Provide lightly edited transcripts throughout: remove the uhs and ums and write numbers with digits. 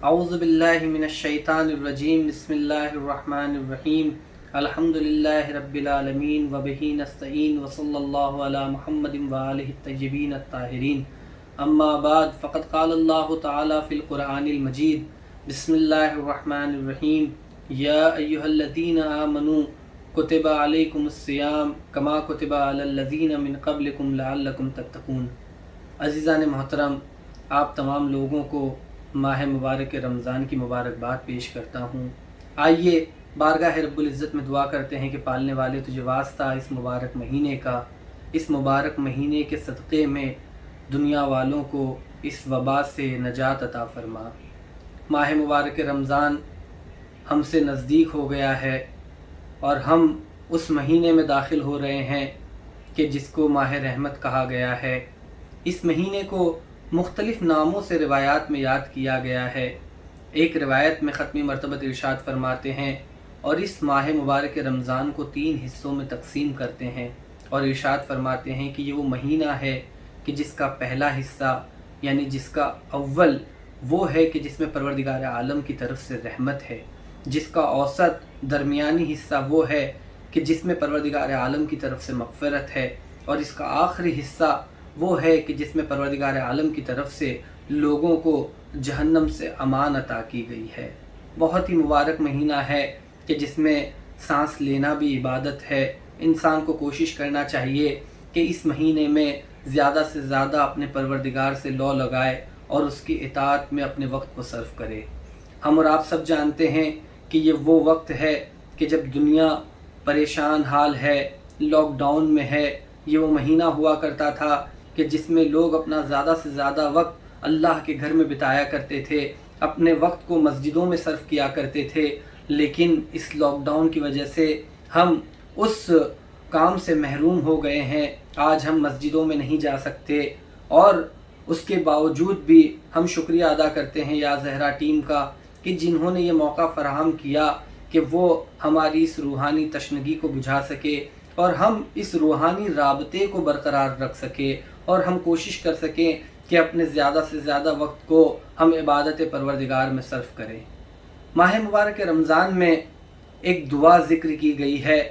اعوذ باللہ من الشیطان الرجیم بسم اللہ الرحمن الرحیم الحمدللہ رب العالمین وبہ نستعین وصلی اللہ علی محمد وآلہ الطیبین الطاہرین اما بعد فقد قال اللہ تعالی فی القرآن المجید بسم اللہ الرحمن الرحیم یا ایہا الذین آمنوا کتب علیکم الصیام کما کتب علی الذین من قبلکم لعلکم تتقون۔ عزیزان محترم، آپ تمام لوگوں کو ماہ مبارک رمضان کی مبارکباد پیش کرتا ہوں۔ آئیے بارگاہ رب العزت میں دعا کرتے ہیں کہ پالنے والے تجھے واسطہ اس مبارک مہینے کا، اس مبارک مہینے کے صدقے میں دنیا والوں کو اس وبا سے نجات عطا فرما۔ ماہ مبارک رمضان ہم سے نزدیک ہو گیا ہے اور ہم اس مہینے میں داخل ہو رہے ہیں کہ جس کو ماہ رحمت کہا گیا ہے۔ اس مہینے کو مختلف ناموں سے روایات میں یاد کیا گیا ہے۔ ایک روایت میں ختمی مرتبہ ارشاد فرماتے ہیں اور اس ماہ مبارک رمضان کو 3 حصوں میں تقسیم کرتے ہیں اور ارشاد فرماتے ہیں کہ یہ وہ مہینہ ہے کہ جس کا پہلا حصہ یعنی جس کا اول وہ ہے کہ جس میں پروردگار عالم کی طرف سے رحمت ہے، جس کا اوسط درمیانی حصہ وہ ہے کہ جس میں پروردگار عالم کی طرف سے مغفرت ہے، اور اس کا آخری حصہ وہ ہے کہ جس میں پروردگار عالم کی طرف سے لوگوں کو جہنم سے امان عطا کی گئی ہے۔ بہت ہی مبارک مہینہ ہے کہ جس میں سانس لینا بھی عبادت ہے۔ انسان کو کوشش کرنا چاہیے کہ اس مہینے میں زیادہ سے زیادہ اپنے پروردگار سے لو لگائے اور اس کی اطاعت میں اپنے وقت کو صرف کرے۔ ہم اور آپ سب جانتے ہیں کہ یہ وہ وقت ہے کہ جب دنیا پریشان حال ہے، لاک ڈاؤن میں ہے۔ یہ وہ مہینہ ہوا کرتا تھا کہ جس میں لوگ اپنا زیادہ سے زیادہ وقت اللہ کے گھر میں بتایا کرتے تھے، اپنے وقت کو مسجدوں میں صرف کیا کرتے تھے، لیکن اس لاک ڈاؤن کی وجہ سے ہم اس کام سے محروم ہو گئے ہیں۔ آج ہم مسجدوں میں نہیں جا سکتے اور اس کے باوجود بھی ہم شکریہ ادا کرتے ہیں یا زہرا ٹیم کا کہ جنہوں نے یہ موقع فراہم کیا کہ وہ ہماری اس روحانی تشنگی کو بجھا سکے اور ہم اس روحانی رابطے کو برقرار رکھ سکے اور ہم کوشش کر سکیں کہ اپنے زیادہ سے زیادہ وقت کو ہم عبادت پروردگار میں صرف کریں۔ ماہ مبارک رمضان میں ایک دعا ذکر کی گئی ہے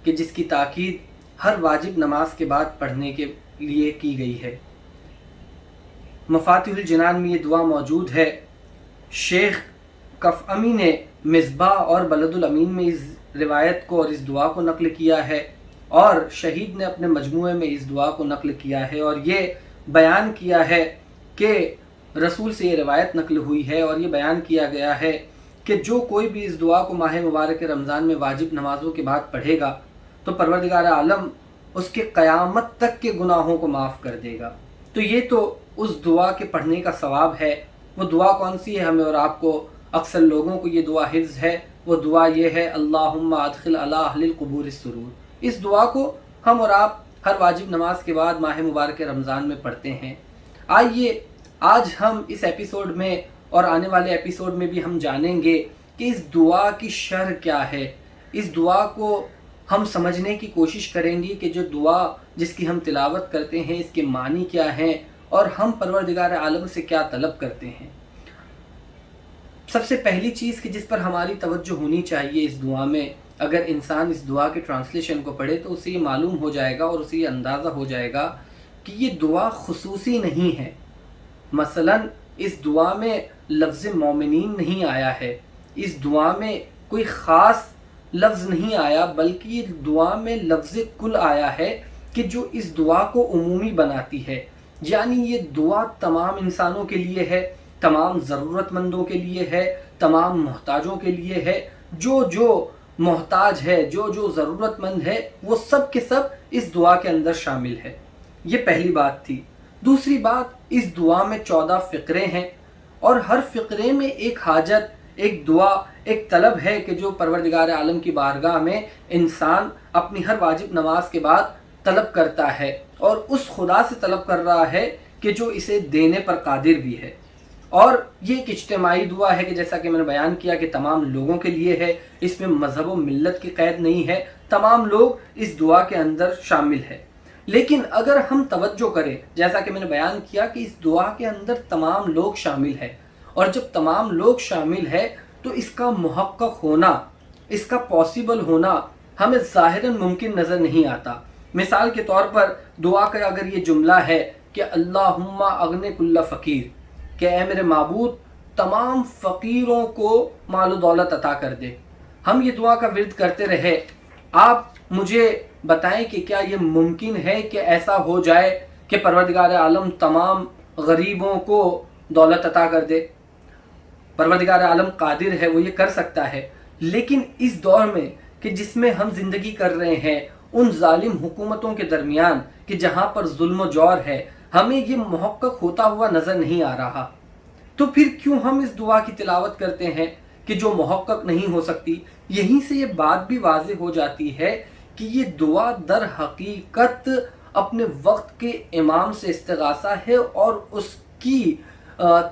کہ جس کی تاکید ہر واجب نماز کے بعد پڑھنے کے لیے کی گئی ہے۔ مفاتیح الجنان میں یہ دعا موجود ہے۔ شیخ کفعمی نے مصباح اور بلد الامین میں اس روایت کو اور اس دعا کو نقل کیا ہے، اور شہید نے اپنے مجموعے میں اس دعا کو نقل کیا ہے اور یہ بیان کیا ہے کہ رسول سے یہ روایت نقل ہوئی ہے اور یہ بیان کیا گیا ہے کہ جو کوئی بھی اس دعا کو ماہ مبارک رمضان میں واجب نمازوں کے بعد پڑھے گا تو پروردگار عالم اس کے قیامت تک کے گناہوں کو معاف کر دے گا۔ تو یہ تو اس دعا کے پڑھنے کا ثواب ہے۔ وہ دعا کون سی ہے؟ ہمیں اور آپ کو اکثر لوگوں کو یہ دعا حفظ ہے۔ وہ دعا یہ ہے اللہم ادخل علی اہل القبور السرور۔ اس دعا کو ہم اور آپ ہر واجب نماز کے بعد ماہ مبارک رمضان میں پڑھتے ہیں۔ آئیے آج ہم اس ایپیسوڈ میں اور آنے والے ایپیسوڈ میں بھی ہم جانیں گے کہ اس دعا کی شرح کیا ہے۔ اس دعا کو ہم سمجھنے کی کوشش کریں گے کہ جو دعا جس کی ہم تلاوت کرتے ہیں اس کے معنی کیا ہیں اور ہم پروردگار عالم سے کیا طلب کرتے ہیں۔ سب سے پہلی چیز کہ جس پر ہماری توجہ ہونی چاہیے اس دعا میں، اگر انسان اس دعا کے ٹرانسلیشن کو پڑھے تو اسے یہ معلوم ہو جائے گا اور اسے یہ اندازہ ہو جائے گا کہ یہ دعا خصوصی نہیں ہے۔ مثلا اس دعا میں لفظ مومنین نہیں آیا ہے، اس دعا میں کوئی خاص لفظ نہیں آیا، بلکہ یہ دعا میں لفظ کل آیا ہے کہ جو اس دعا کو عمومی بناتی ہے۔ یعنی یہ دعا تمام انسانوں کے لیے ہے، تمام ضرورت مندوں کے لیے ہے، تمام محتاجوں کے لیے ہے۔ جو محتاج ہے، جو ضرورت مند ہے، وہ سب کے سب اس دعا کے اندر شامل ہے۔ یہ پہلی بات تھی۔ دوسری بات، اس دعا میں 14 فقرے ہیں اور ہر فقرے میں ایک حاجت، ایک دعا، ایک طلب ہے کہ جو پروردگار عالم کی بارگاہ میں انسان اپنی ہر واجب نماز کے بعد طلب کرتا ہے اور اس خدا سے طلب کر رہا ہے کہ جو اسے دینے پر قادر بھی ہے۔ اور یہ ایک اجتماعی دعا ہے کہ جیسا کہ میں نے بیان کیا کہ تمام لوگوں کے لیے ہے، اس میں مذہب و ملت کی قید نہیں ہے، تمام لوگ اس دعا کے اندر شامل ہے۔ لیکن اگر ہم توجہ کریں، جیسا کہ میں نے بیان کیا کہ اس دعا کے اندر تمام لوگ شامل ہیں اور جب تمام لوگ شامل ہے تو اس کا محقق ہونا، اس کا پاسبل ہونا ہمیں ظاہراً ممکن نظر نہیں آتا۔ مثال کے طور پر دعا کا اگر یہ جملہ ہے کہ اللہم اغن کل فقیر، کہ اے میرے معبود تمام فقیروں کو مال و دولت عطا کر دے، ہم یہ دعا کا ورد کرتے رہے، آپ مجھے بتائیں کہ کیا یہ ممکن ہے کہ ایسا ہو جائے کہ پروردگار عالم تمام غریبوں کو دولت عطا کر دے؟ پروردگار عالم قادر ہے، وہ یہ کر سکتا ہے، لیکن اس دور میں کہ جس میں ہم زندگی کر رہے ہیں، ان ظالم حکومتوں کے درمیان کہ جہاں پر ظلم و جور ہے، ہمیں یہ محقق ہوتا ہوا نظر نہیں آ رہا، تو پھر کیوں ہم اس دعا کی تلاوت کرتے ہیں کہ جو محقق نہیں ہو سکتی؟ یہیں سے یہ بات بھی واضح ہو جاتی ہے کہ یہ دعا در حقیقت اپنے وقت کے امام سے استغاثہ ہے، اور اس کی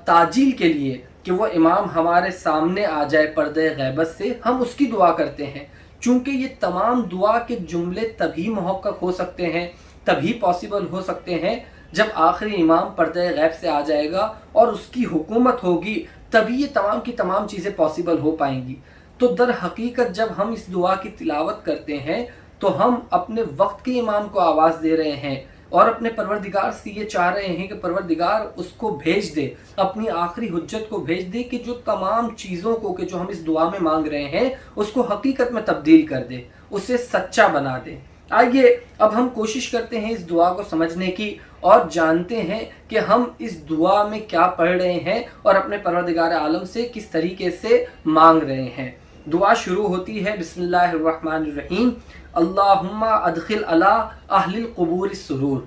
تعجیل کے لیے کہ وہ امام ہمارے سامنے آ جائے پردے غیبت سے، ہم اس کی دعا کرتے ہیں۔ چونکہ یہ تمام دعا کے جملے تبھی محقق ہو سکتے ہیں، تبھی پاسبل ہو سکتے ہیں جب آخری امام پردے غیب سے آ جائے گا اور اس کی حکومت ہوگی، تبھی یہ تمام کی تمام چیزیں پاسبل ہو پائیں گی۔ تو در حقیقت جب ہم اس دعا کی تلاوت کرتے ہیں تو ہم اپنے وقت کے امام کو آواز دے رہے ہیں اور اپنے پروردگار سے یہ چاہ رہے ہیں کہ پروردگار اس کو بھیج دے، اپنی آخری حجت کو بھیج دے کہ جو تمام چیزوں کو کہ جو ہم اس دعا میں مانگ رہے ہیں اس کو حقیقت میں تبدیل کر دے، اسے سچا بنا دے۔ آئیے اب ہم کوشش کرتے ہیں اس دعا کو سمجھنے کی اور جانتے ہیں کہ ہم اس دعا میں کیا پڑھ رہے ہیں اور اپنے پروردگار عالم سے کس طریقے سے مانگ رہے ہیں۔ دعا شروع ہوتی ہے بسم اللہ الرحمن الرحیم، اللہم ادخل علی اہل القبور السرور،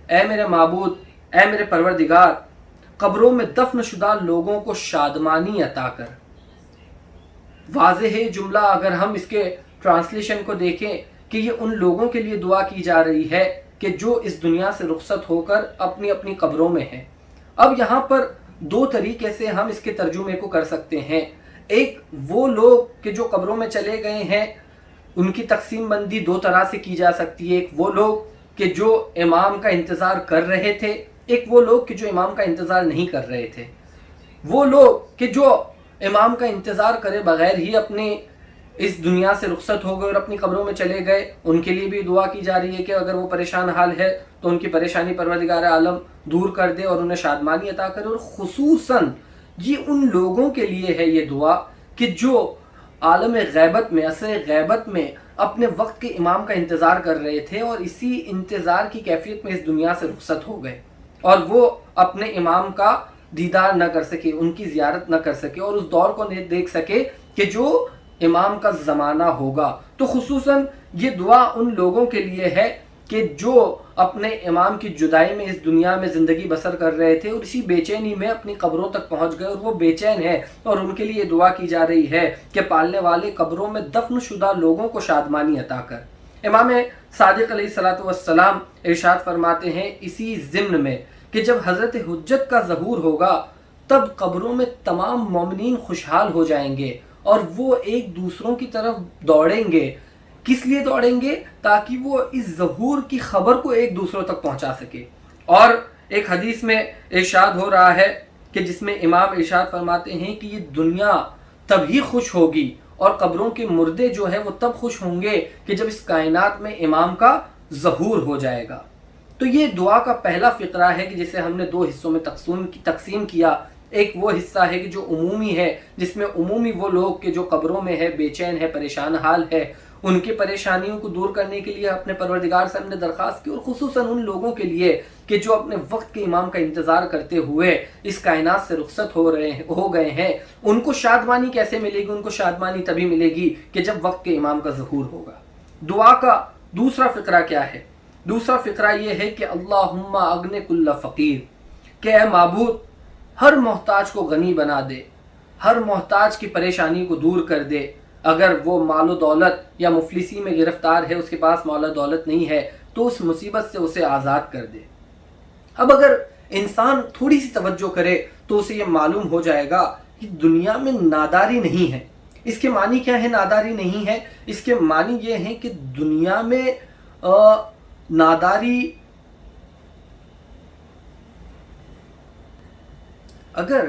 اے میرے معبود، اے میرے پروردگار، قبروں میں دفن شدہ لوگوں کو شادمانی عطا کر۔ واضح ہے جملہ اگر ہم اس کے ٹرانسلیشن کو دیکھیں کہ یہ ان لوگوں کے لیے دعا کی جا رہی ہے کہ جو اس دنیا سے رخصت ہو کر اپنی اپنی قبروں میں ہیں۔ اب یہاں پر دو طریقے سے ہم اس کے ترجمے کو کر سکتے ہیں۔ ایک وہ لوگ کہ جو قبروں میں چلے گئے ہیں، ان کی تقسیم بندی دو طرح سے کی جا سکتی ہے۔ ایک وہ لوگ کہ جو امام کا انتظار کر رہے تھے، ایک وہ لوگ کہ جو امام کا انتظار نہیں کر رہے تھے۔ وہ لوگ کہ جو امام کا انتظار کرے بغیر ہی اپنی اس دنیا سے رخصت ہو گئے اور اپنی قبروں میں چلے گئے، ان کے لیے بھی دعا کی جا رہی ہے کہ اگر وہ پریشان حال ہے تو ان کی پریشانی پروردگار عالم دور کر دے اور انہیں شادمانی عطا کرے۔ اور خصوصاً یہ ان لوگوں کے لیے ہے یہ دعا کہ جو عالم غیبت میں، عصر غیبت میں اپنے وقت کے امام کا انتظار کر رہے تھے اور اسی انتظار کی کیفیت میں اس دنیا سے رخصت ہو گئے اور وہ اپنے امام کا دیدار نہ کر سکے، ان کی زیارت نہ کر سکے اور اس دور کو دیکھ سکے کہ جو امام کا زمانہ ہوگا۔ تو خصوصاً یہ دعا ان لوگوں کے لیے ہے کہ جو اپنے امام کی جدائی میں اس دنیا میں زندگی بسر کر رہے تھے اور اسی بے چینی میں اپنی قبروں تک پہنچ گئے اور وہ بے چین ہے، اور ان کے لیے دعا کی جا رہی ہے کہ پالنے والے قبروں میں دفن شدہ لوگوں کو شادمانی عطا کر۔ امام صادق علیہ الصلوۃ والسلام ارشاد فرماتے ہیں اسی ضمن میں کہ جب حضرت حجت کا ظہور ہوگا تب قبروں میں تمام مومنین خوشحال ہو جائیں گے اور وہ ایک دوسروں کی طرف دوڑیں گے۔ کس لیے دوڑیں گے؟ تاکہ وہ اس ظہور کی خبر کو ایک دوسروں تک پہنچا سکے۔ اور ایک حدیث میں ارشاد ہو رہا ہے کہ جس میں امام ارشاد فرماتے ہیں کہ یہ دنیا تبھی خوش ہوگی اور قبروں کے مردے جو ہے وہ تب خوش ہوں گے کہ جب اس کائنات میں امام کا ظہور ہو جائے گا۔ تو یہ دعا کا پہلا فقرہ ہے کہ جسے ہم نے دو حصوں میں تقسیم کیا۔ ایک وہ حصہ ہے کہ جو عمومی ہے، جس میں عمومی وہ لوگ کہ جو قبروں میں ہے، بے چین ہے، پریشان حال ہے، ان کی پریشانیوں کو دور کرنے کے لیے اپنے پروردگار سے ہم نے درخواست کی، اور خصوصاً ان لوگوں کے لیے کہ جو اپنے وقت کے امام کا انتظار کرتے ہوئے اس کائنات سے رخصت ہو گئے ہیں، ان کو شادمانی کیسے ملے گی؟ ان کو شادمانی تبھی ملے گی کہ جب وقت کے امام کا ظہور ہوگا۔ دعا کا دوسرا فقرہ کیا ہے؟ دوسرا فقرہ یہ ہے کہ اللہم اغن کل فقیر، کہ اے معبود ہر محتاج کو غنی بنا دے، ہر محتاج کی پریشانی کو دور کر دے۔ اگر وہ مال و دولت یا مفلسی میں گرفتار ہے، اس کے پاس مال و دولت نہیں ہے، تو اس مصیبت سے اسے آزاد کر دے۔ اب اگر انسان تھوڑی سی توجہ کرے تو اسے یہ معلوم ہو جائے گا کہ دنیا میں ناداری نہیں ہے۔ اس کے معنی کیا ہے ناداری نہیں ہے؟ اس کے معنی یہ ہے کہ دنیا میں ناداری، اگر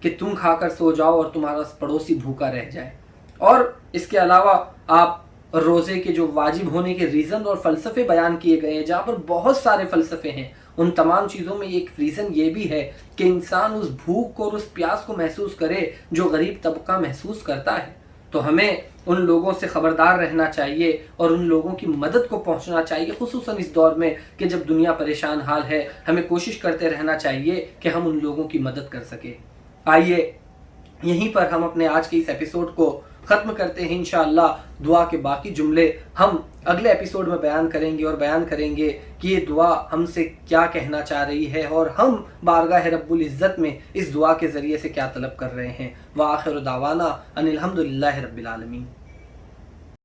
کہ تم کھا کر سو جاؤ اور تمہارا پڑوسی بھوکا رہ جائے۔ اور اس کے علاوہ آپ روزے کے جو واجب ہونے کے ریزن اور فلسفے بیان کیے گئے ہیں، جہاں پر بہت سارے فلسفے ہیں، ان تمام چیزوں میں ایک ریزن یہ بھی ہے کہ انسان اس بھوک کو اور اس پیاس کو محسوس کرے جو غریب طبقہ محسوس کرتا ہے۔ تو ہمیں ان لوگوں سے خبردار رہنا چاہیے اور ان لوگوں کی مدد کو پہنچنا چاہیے، خصوصاً اس دور میں کہ جب دنیا پریشان حال ہے۔ ہمیں کوشش کرتے رہنا چاہیے کہ ہم ان لوگوں کی مدد کر سکیں۔ آئیے یہیں پر ہم اپنے آج کے اس ایپیسوڈ کو ختم کرتے ہیں۔ انشاءاللہ دعا کے باقی جملے ہم اگلے ایپیسوڈ میں بیان کریں گے، اور بیان کریں گے کہ یہ دعا ہم سے کیا کہنا چاہ رہی ہے اور ہم بارگاہ رب العزت میں اس دعا کے ذریعے سے کیا طلب کر رہے ہیں۔ وآخر دعوانا ان الحمدللہ رب العالمین۔